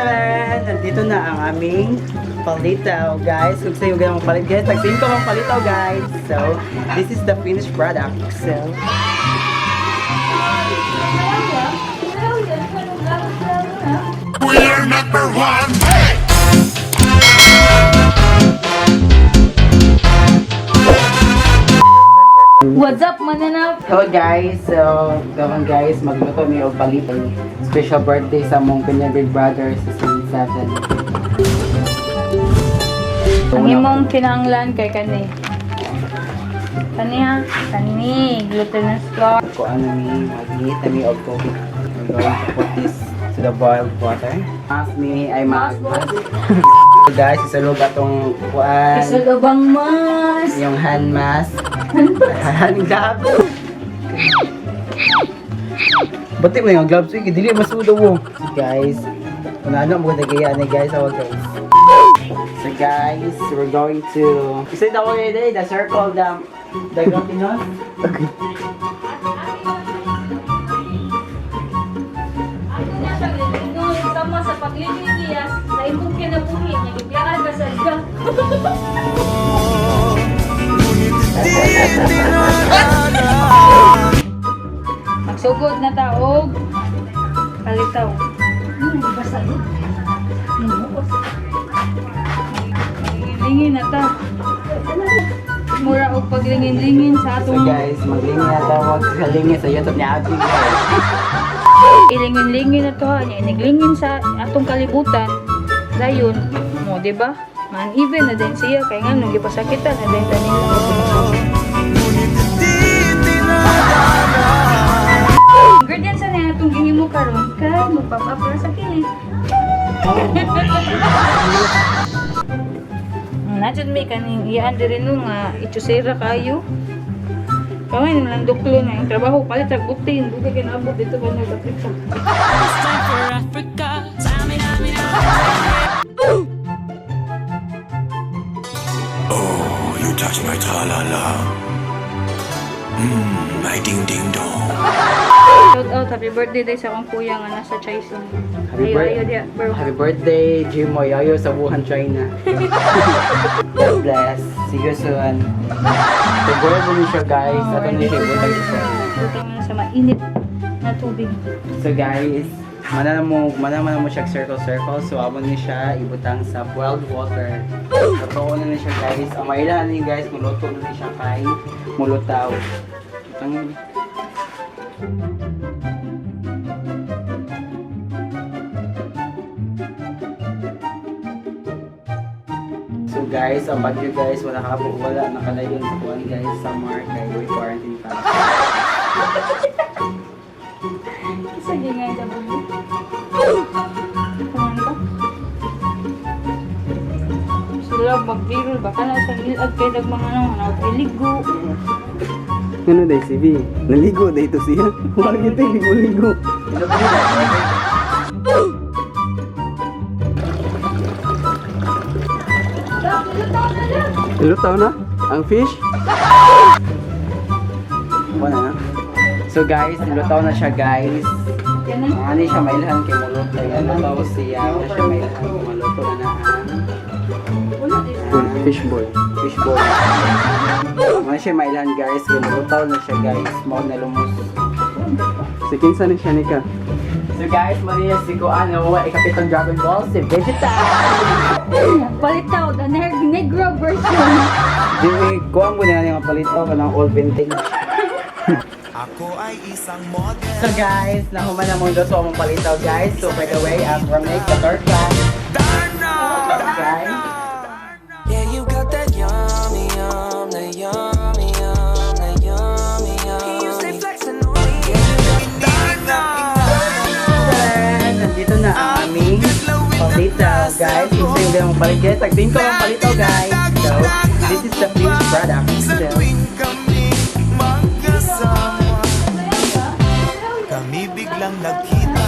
Chajane! Nandito na ang aming palitaw, guys. Kung sa'yo ganang palit, guys, tagsin ko ang palitaw, guys. So, this is the finished product. So, we're number one. What's up, mananap? hello, guys. So, gawin, guys, magluto mi og palitaw. Special birthday sa mong Pinagrid Brothers sa 7. Ang imong kinahanglan kay kani. Kani ha? Kani. Glutinous flour. Kung ano mi, mag-heat mi og tubig. I'm going to put this to the boiled water. Mas mi ay so, guys, isalog atong kuan. Isulubang mas. Yung hand mask. Hand gloves. Bati mo yung gloves. Sige, dili masudo mo. Guys, kung ano mo nagaya na guys. Oh, guys. So guys, we're going to... Isa na ko today, the circle, the continent. Okay. Sama sa pagliliyas sa imong kinabuhi nga gibiyaan ka sa isda. Magsugod na taog palitaw. Basta yun. Lingin na ta. Mura og paglingin-lingin sa So atong guys, maglingin na tawag sa lingin sa YouTube ni Abby. ilingin-lingin na to ha. Naglingin sa atong kalibutan. Dayon mo, di ba? Man even na din siya kay nga nung gipasakitan na din kanila. Ingredients na atong gihimo karon kay magpapapra sa kilig. Najud may kaning iyaan diri no nga itusera kayo. Kaway lang duklo na yung trabaho palit ang butin. Buti kinabot dito ba nag-Africa. It's time for Africa. Oh, you touch my tra-la-la. My ding-ding-dong. Shout out, happy birthday day sa akong kuya nga nasa Chajane. Happy, Ayo dia, bro. happy birthday, Jimo Yayo sa Wuhan, China. God bless. See you soon. So, go mo siya, guys. At ano siya, butang siya. Butang na sa mainit na tubig. So, guys, mana mo siya circle. So, abon niya siya ibutang sa boiled water. Totoo na siya, guys. Ang mailahan niya, guys, muluto na siya kay mulutaw. Ang So guys, ang bagyo guys, wala nakalayon sa kuwan guys, sa Mark kay we quarantine pa. Isa di nga sa bulo. Sila mag-viral baka na sa nilad kay dagmang ano kay ligo. Ano dai si V? Naligo dai to siya. Wala kita ligo. Lutaw na? Ang fish? Wala na. So guys, lutaw na siya guys. Yan na. Ano siya mailhan kay mulutay. Lutaw siya. Ano siya mailhan kay maluto na fish ball. Ano siya mailhan guys. Kay mulutaw na siya guys. Mao na lumos. So kinsa ni siya nika? So guys, Maria si Kuan nawa ikapitong Dragon Ball si Vegeta. Palitaw, the negro version. Di kuan mo na nga palitaw kanang old vintage. Ako ay isang model. So guys, nahuman na mong doso among palitaw guys. So by the way, I'm from Make the Torta. Guys. Yeah, you got that yummy, that yummy, that yummy, you stay flexing on me. Nandito na ang aming palitaw guys. Kung sa'yo din mong palit guys, tagpin ko ang palitaw guys. So, this is the finished product. So, Kami biglang nagkita.